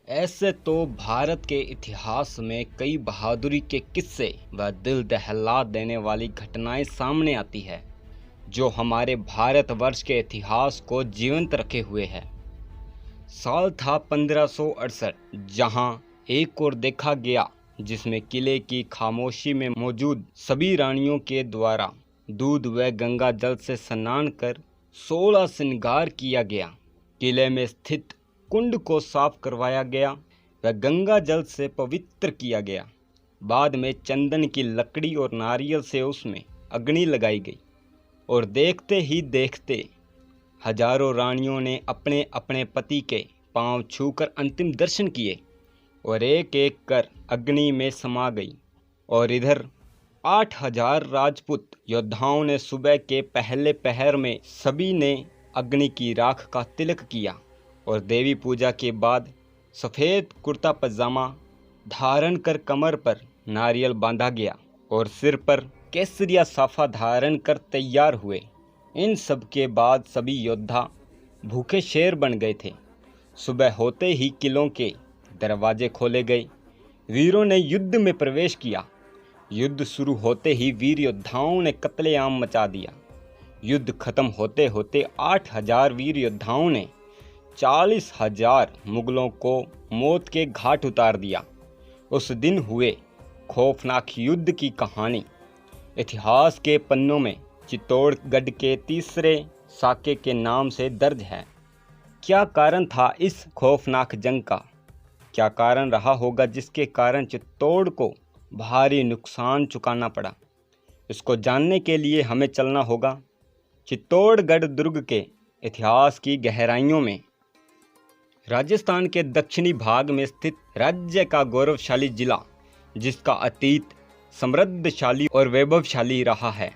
ऐसे तो भारत के इतिहास में कई बहादुरी के किस्से व दिल दहला देने वाली घटनाएं सामने आती है जो हमारे भारतवर्ष के इतिहास को जीवंत रखे हुए है। साल था 1568, जहां एक और देखा गया जिसमें किले की खामोशी में मौजूद सभी रानियों के द्वारा दूध व गंगा जल से स्नान कर 16 श्रृंगार किया गया। किले में स्थित कुंड को साफ करवाया गया व गंगा जल से पवित्र किया गया। बाद में चंदन की लकड़ी और नारियल से उसमें अग्नि लगाई गई और देखते ही देखते हजारों रानियों ने अपने अपने पति के पांव छूकर अंतिम दर्शन किए और एक एक कर अग्नि में समा गई। और इधर 8000 राजपूत योद्धाओं ने सुबह के पहले पहर में सभी ने अग्नि की राख का तिलक किया और देवी पूजा के बाद सफ़ेद कुर्ता पजामा धारण कर कमर पर नारियल बांधा गया और सिर पर केसरिया साफा धारण कर तैयार हुए। इन सब के बाद सभी योद्धा भूखे शेर बन गए थे। सुबह होते ही किलों के दरवाजे खोले गए, वीरों ने युद्ध में प्रवेश किया। युद्ध शुरू होते ही वीर योद्धाओं ने कत्लेआम मचा दिया। युद्ध खत्म होते होते 8000 वीर योद्धाओं ने 40,000 मुगलों को मौत के घाट उतार दिया। उस दिन हुए खौफनाक युद्ध की कहानी इतिहास के पन्नों में चित्तौड़गढ़ के तीसरे साके के नाम से दर्ज है। क्या कारण था इस खौफनाक जंग का? क्या कारण रहा होगा जिसके कारण चित्तौड़ को भारी नुकसान चुकाना पड़ा? इसको जानने के लिए हमें चलना होगा चित्तौड़गढ़ दुर्ग के इतिहास की गहराइयों में। राजस्थान के दक्षिणी भाग में स्थित राज्य का गौरवशाली जिला, जिसका अतीत समृद्धशाली और वैभवशाली रहा है।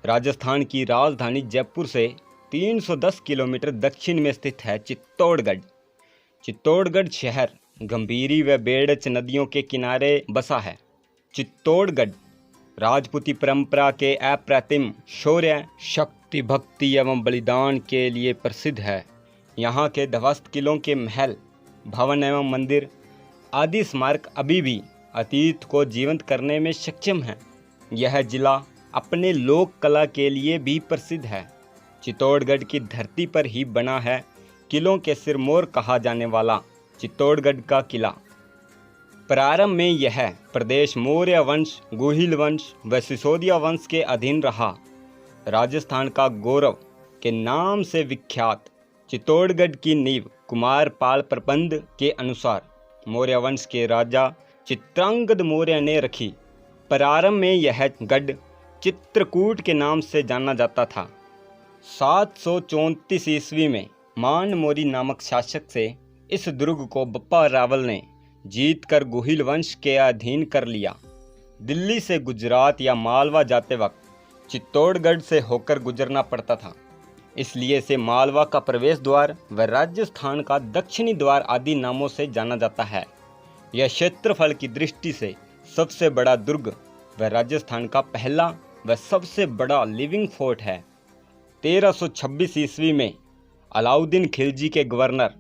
राजस्थान की राजधानी जयपुर से 310 किलोमीटर दक्षिण में स्थित है चित्तौड़गढ़। चित्तौड़गढ़ शहर गंभीरी व बेड़च नदियों के किनारे बसा है। चित्तौड़गढ़ राजपूती परंपरा के अप्रतिम शौर्य, शक्ति, भक्ति एवं बलिदान के लिए प्रसिद्ध है। यहाँ के ध्वस्त किलों के महल, भवन एवं मंदिर आदि स्मारक अभी भी अतीत को जीवंत करने में सक्षम हैं। यह जिला अपने लोक कला के लिए भी प्रसिद्ध है। चित्तौड़गढ़ की धरती पर ही बना है किलों के सिरमौर कहा जाने वाला चित्तौड़गढ़ का किला। प्रारंभ में यह प्रदेश मौर्य वंश, गुहिल वंश व सिसोदिया वंश के अधीन रहा। राजस्थान का गौरव के नाम से विख्यात चित्तौड़गढ़ की नींव कुमारपाल प्रबंध के अनुसार मौर्य वंश के राजा चित्रांगद मौर्य ने रखी। प्रारंभ में यह गढ़ चित्रकूट के नाम से जाना जाता था। 734 ईस्वी में मान मोरी नामक शासक से इस दुर्ग को बप्पा रावल ने जीत कर गुहिल वंश के अधीन कर लिया। दिल्ली से गुजरात या मालवा जाते वक्त चित्तौड़गढ़ से होकर गुजरना पड़ता था, इसलिए इसे मालवा का प्रवेश द्वार व राजस्थान का दक्षिणी द्वार आदि नामों से जाना जाता है। यह क्षेत्रफल की दृष्टि से सबसे बड़ा दुर्ग व राजस्थान का पहला व सबसे बड़ा लिविंग फोर्ट है। 1326 ईस्वी में अलाउद्दीन खिलजी के गवर्नर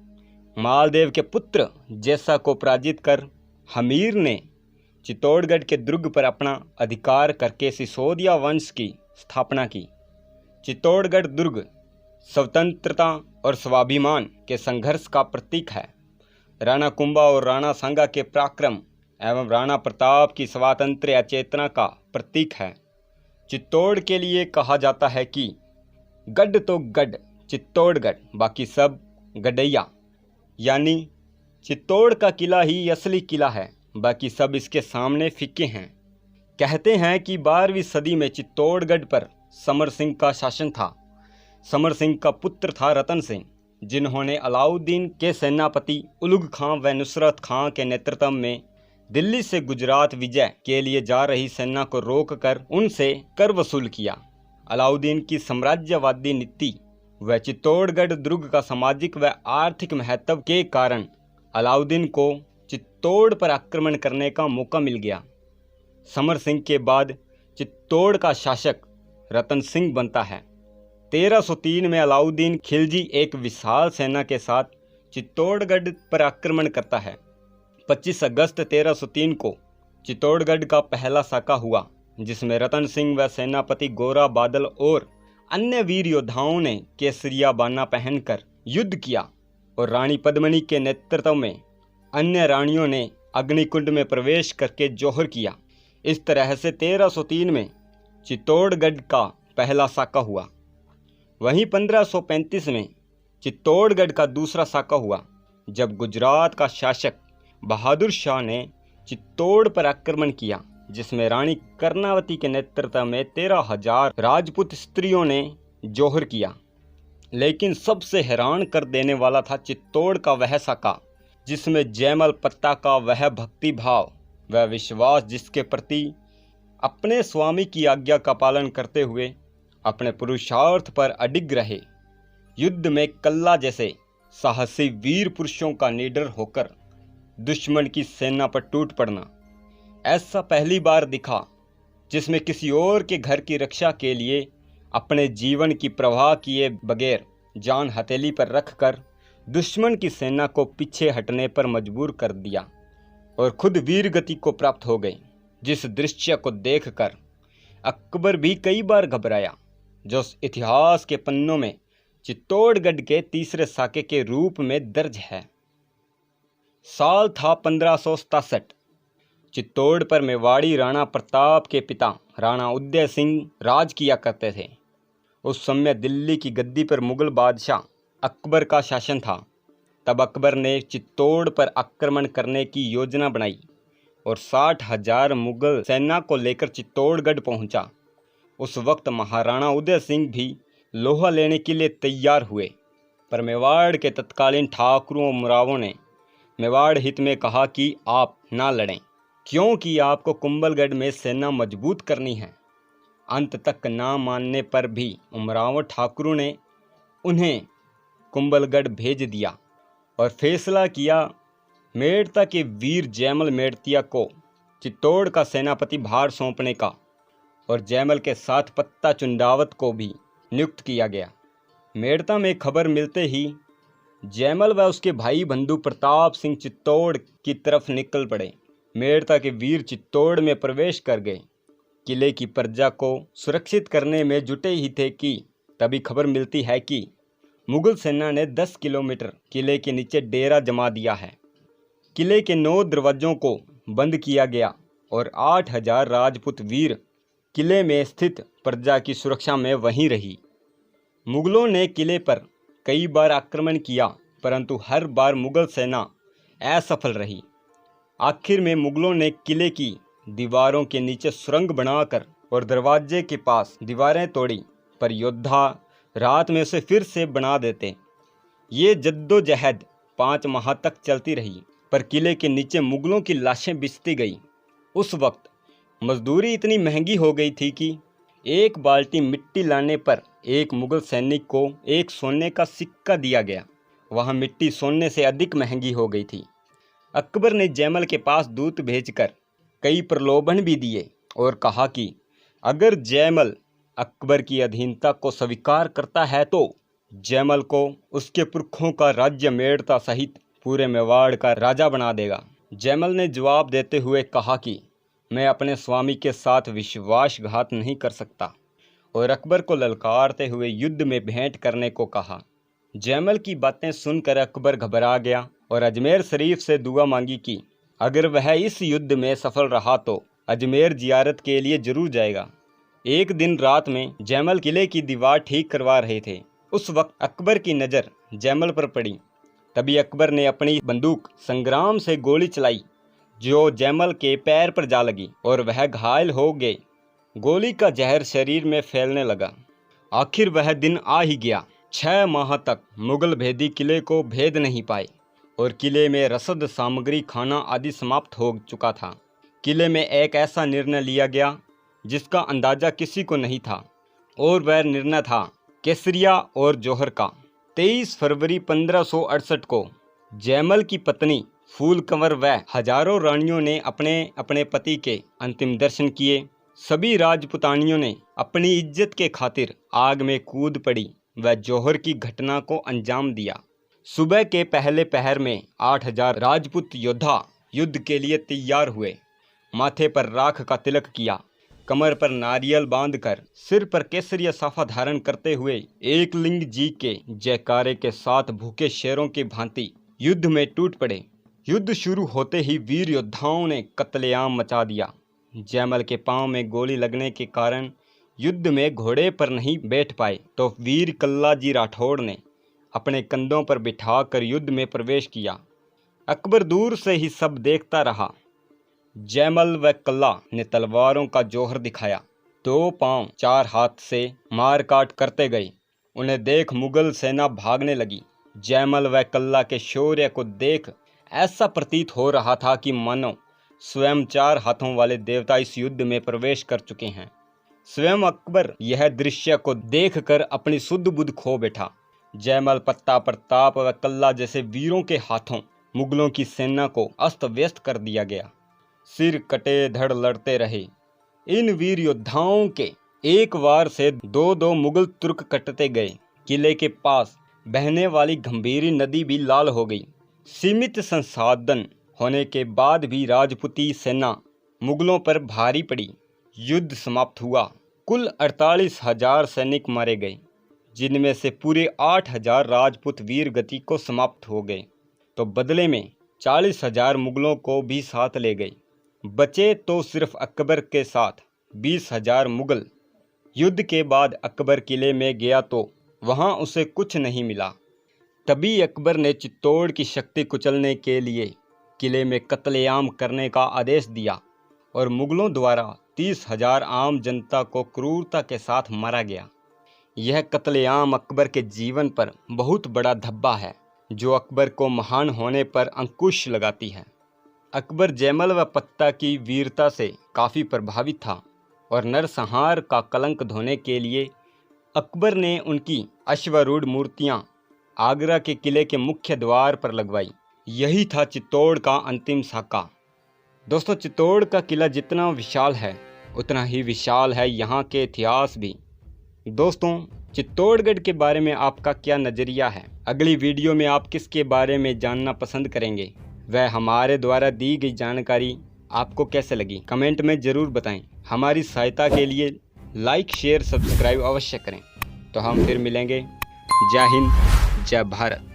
मालदेव के पुत्र जैसा को पराजित कर हमीर ने चित्तौड़गढ़ के दुर्ग पर अपना अधिकार करके सिसोदिया वंश की स्थापना की। चित्तौड़गढ़ दुर्ग स्वतंत्रता और स्वाभिमान के संघर्ष का प्रतीक है। राणा कुंभा और राणा सांगा के पराक्रम एवं राणा प्रताप की स्वातंत्र्य चेतना का प्रतीक है। चित्तौड़ के लिए कहा जाता है कि गढ़ तो गढ़ चित्तौड़गढ़, बाकी सब गढ़ैया, यानी चित्तौड़ का किला ही असली किला है, बाकी सब इसके सामने फीके हैं। कहते हैं कि 12वीं सदी में चित्तौड़गढ़ पर समर सिंह का शासन था। समर सिंह का पुत्र था रतन सिंह, जिन्होंने अलाउद्दीन के सेनापति उलुग खां व नुसरत खां के नेतृत्व में दिल्ली से गुजरात विजय के लिए जा रही सेना को रोककर उनसे कर वसूल किया। अलाउद्दीन की साम्राज्यवादी नीति व चित्तौड़गढ़ दुर्ग का सामाजिक व आर्थिक महत्व के कारण अलाउद्दीन को चित्तौड़ पर आक्रमण करने का मौका मिल गया। समर सिंह के बाद चित्तौड़ का शासक रतन सिंह बनता है। 1303 में अलाउद्दीन खिलजी एक विशाल सेना के साथ चित्तौड़गढ़ पर आक्रमण करता है। 25 अगस्त 1303 को चित्तौड़गढ़ का पहला साका हुआ, जिसमें रतन सिंह व सेनापति गोरा बादल और अन्य वीर योद्धाओं ने केसरिया बाना पहनकर युद्ध किया और रानी पद्मिनी के नेतृत्व में अन्य रानियों ने अग्निकुंड में प्रवेश करके जौहर किया। इस तरह से 1303 में चित्तौड़गढ़ का पहला साका हुआ। वहीं 1535 में चित्तौड़गढ़ का दूसरा साका हुआ, जब गुजरात का शासक बहादुर शाह ने चित्तौड़ पर आक्रमण किया, जिसमें रानी कर्णावती के नेतृत्व में 13,000 राजपूत स्त्रियों ने जौहर किया। लेकिन सबसे हैरान कर देने वाला था चित्तौड़ का वह साका जिसमें जयमल पत्ता का वह भक्ति भाव व विश्वास, जिसके प्रति अपने स्वामी की आज्ञा का पालन करते हुए अपने पुरुषार्थ पर अडिग रहे। युद्ध में कल्ला जैसे साहसी वीर पुरुषों का निडर होकर दुश्मन की सेना पर टूट पड़ना ऐसा पहली बार दिखा, जिसमें किसी और के घर की रक्षा के लिए अपने जीवन की परवाह किए बगैर जान हथेली पर रखकर दुश्मन की सेना को पीछे हटने पर मजबूर कर दिया और खुद वीर गति को प्राप्त हो गए। जिस दृश्य को देखकर अकबर भी कई बार घबराया, जो इतिहास के पन्नों में चित्तौड़गढ़ के तीसरे साके के रूप में दर्ज है। साल था 1567। चित्तौड़ पर मेवाड़ी राणा प्रताप के पिता राणा उदय सिंह राज किया करते थे। उस समय दिल्ली की गद्दी पर मुगल बादशाह अकबर का शासन था। तब अकबर ने चित्तौड़ पर आक्रमण करने की योजना बनाई और 60,000 मुगल सेना को लेकर चित्तौड़गढ़ पहुंचा। उस वक्त महाराणा उदय सिंह भी लोहा लेने के लिए तैयार हुए, पर मेवाड़ के तत्कालीन ठाकुरों और मुरावों ने मेवाड़ हित में कहा कि आप ना लड़ें, क्योंकि आपको कुंभलगढ़ में सेना मजबूत करनी है। अंत तक ना मानने पर भी उमराव ठाकुरों ने उन्हें कुंभलगढ़ भेज दिया और फैसला किया मेड़ता के वीर जयमल मेड़तिया को चित्तौड़ का सेनापति भार सौंपने का, और जयमल के साथ पत्ता चुंडावत को भी नियुक्त किया गया। मेड़ता में खबर मिलते ही जयमल व उसके भाई बंधु प्रताप सिंह चित्तौड़ की तरफ निकल पड़े। मेड़ता के वीर चित्तौड़ में प्रवेश कर गए। किले की प्रजा को सुरक्षित करने में जुटे ही थे कि तभी खबर मिलती है कि मुगल सेना ने 10 किलोमीटर किले के नीचे डेरा जमा दिया है। किले के 9 दरवाजों को बंद किया गया और 8,000 राजपूत वीर किले में स्थित प्रजा की सुरक्षा में वहीं रही। मुगलों ने किले पर कई बार आक्रमण किया, परंतु हर बार मुगल सेना असफल रही। आखिर में मुगलों ने किले की दीवारों के नीचे सुरंग बनाकर और दरवाजे के पास दीवारें तोड़ी, पर योद्धा रात में उसे फिर से बना देते। ये जद्दोजहद 5 माह तक चलती रही, पर किले के नीचे मुगलों की लाशें बिछती गई। उस वक्त मजदूरी इतनी महंगी हो गई थी कि एक बाल्टी मिट्टी लाने पर एक मुगल सैनिक को एक सोने का सिक्का दिया गया। वहाँ मिट्टी सोने से अधिक महंगी हो गई थी। अकबर ने जयमल के पास दूत भेजकर कई प्रलोभन भी दिए और कहा कि अगर जयमल अकबर की अधीनता को स्वीकार करता है तो जयमल को उसके पुरखों का राज्य मेड़ता सहित पूरे मेवाड़ का राजा बना देगा। जयमल ने जवाब देते हुए कहा कि मैं अपने स्वामी के साथ विश्वासघात नहीं कर सकता, और अकबर को ललकारते हुए युद्ध में भेंट करने को कहा। जयमल की बातें सुनकर अकबर घबरा गया और अजमेर शरीफ से दुआ मांगी कि अगर वह इस युद्ध में सफल रहा तो अजमेर जियारत के लिए जरूर जाएगा। एक दिन रात में जयमल किले की दीवार ठीक करवा रहे थे। उस वक्त अकबर की नज़र जयमल पर पड़ी। तभी अकबर ने अपनी बंदूक संग्राम से गोली चलाई, जो जयमल के पैर पर जा लगी और वह घायल हो गए। गोली का जहर शरीर में फैलने लगा। आखिर वह दिन आ ही गया। 6 माह तक मुगल भेदी किले को भेद नहीं पाए और किले में रसद सामग्री खाना आदि समाप्त हो चुका था। किले में एक ऐसा निर्णय लिया गया जिसका अंदाजा किसी को नहीं था, और वह निर्णय था केसरिया और जौहर का। 23 फरवरी 1568 को जयमल की पत्नी फूल कंवर व हजारों रानियों ने अपने अपने पति के अंतिम दर्शन किए। सभी राजपुतानियों ने अपनी इज्जत के खातिर आग में कूद पड़ी व जौहर की घटना को अंजाम दिया। सुबह के पहले पहर में 8,000 राजपूत योद्धा युद्ध के लिए तैयार हुए। माथे पर राख का तिलक किया, कमर पर नारियल बांधकर, सिर पर केसरिया साफा धारण करते हुए एकलिंग जी के जयकारे के साथ भूखे शेरों की भांति युद्ध में टूट पड़े। युद्ध शुरू होते ही वीर योद्धाओं ने कत्लेआम मचा दिया। जयमल के पांव में गोली लगने के कारण युद्ध में घोड़े पर नहीं बैठ पाए तो वीर कल्लाजी राठौड़ ने अपने कंधों पर बिठाकर युद्ध में प्रवेश किया। अकबर दूर से ही सब देखता रहा। जयमल व कल्ला ने तलवारों का जौहर दिखाया। 2 पांव 4 हाथ से मार काट करते गए। उन्हें देख मुगल सेना भागने लगी। जयमल व कल्ला के शौर्य को देख ऐसा प्रतीत हो रहा था कि मानो स्वयं 4 हाथों वाले देवता इस युद्ध में प्रवेश कर चुके हैं। स्वयं अकबर यह दृश्य को देखकर अपनी शुद्ध बुद्ध खो बैठा। जयमल, पत्ता प्रताप व कल्ला जैसे वीरों के हाथों मुगलों की सेना को अस्त व्यस्त कर दिया गया। सिर कटे धड़ लड़ते रहे। इन वीर योद्धाओं के एक वार से 2-2 मुगल तुर्क कटते गए। किले के पास बहने वाली गंभीरी नदी भी लाल हो गई। सीमित संसाधन होने के बाद भी राजपूती सेना मुगलों पर भारी पड़ी। युद्ध समाप्त हुआ। कुल 48,000 सैनिक मारे गए, जिनमें से पूरे 8,000 राजपूत वीर गति को समाप्त हो गए, तो बदले में 40,000 मुगलों को भी साथ ले गए। बचे तो सिर्फ अकबर के साथ 20,000 मुगल। युद्ध के बाद अकबर किले में गया तो वहां उसे कुछ नहीं मिला। तभी अकबर ने चित्तौड़ की शक्ति कुचलने के लिए किले में कत्लेआम करने का आदेश दिया और मुगलों द्वारा 30,000 आम जनता को क्रूरता के साथ मारा गया। यह कत्लेआम अकबर के जीवन पर बहुत बड़ा धब्बा है, जो अकबर को महान होने पर अंकुश लगाती है। अकबर जयमल व पत्ता की वीरता से काफ़ी प्रभावित था और नरसंहार का कलंक धोने के लिए अकबर ने उनकी अश्वारूढ़ मूर्तियां आगरा के किले के मुख्य द्वार पर लगवाई। यही था चित्तौड़ का अंतिम साका। दोस्तों, चित्तौड़ का किला जितना विशाल है उतना ही विशाल है यहाँ के इतिहास भी। दोस्तों, चित्तौड़गढ़ के बारे में आपका क्या नज़रिया है? अगली वीडियो में आप किसके बारे में जानना पसंद करेंगे? वह हमारे द्वारा दी गई जानकारी आपको कैसे लगी? कमेंट में ज़रूर बताएं। हमारी सहायता के लिए लाइक, शेयर, सब्सक्राइब अवश्य करें। तो हम फिर मिलेंगे। जय हिंद, जय भारत।